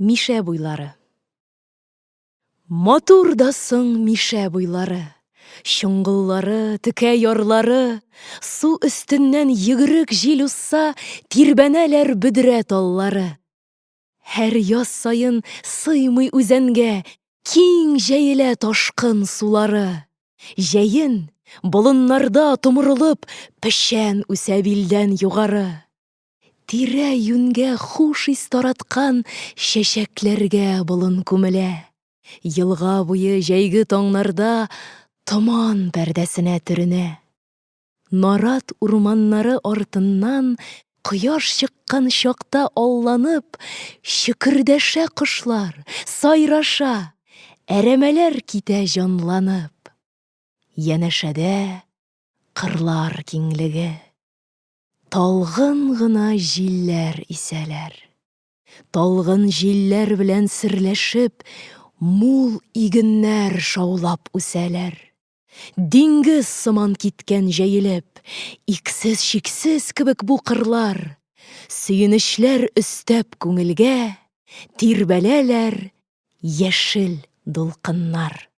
Мишә буйлары. Матур да соң мишә буйлары, шоңгыллары, текә ярлары, су өстеннән йөгерек җил узса, тирбәнәләр бөдрә таллары. Һәр яз саен сыймый үзәнгә, киң җәелә ташкын сулары. Җәен болыннарда томырылып, печән үсә билдән югары. Тирә-юньгә хуш ис тараткан чәчәкләргә болын күмелә. Елга буе җәйге таңнарда томан пәрдәсенә төренә. Нарат урманнары артыннан кояш чыккан чакта алланып, чөкердәшә кошлар, сайраша, әрәмәләр китә җанланып. Янәшәдә кырлар киңлеге, талгын гына җилләр исәләр. Талгын җилләр белән серләшеп, мул игеннәр шаулап үсәләр. Диңгез сыман киткән җәелеп, иксез-чиксез кебек бу кырлар. Сөенечләр өстәп күңелгә, тирбәләләр яшел дулкыннар.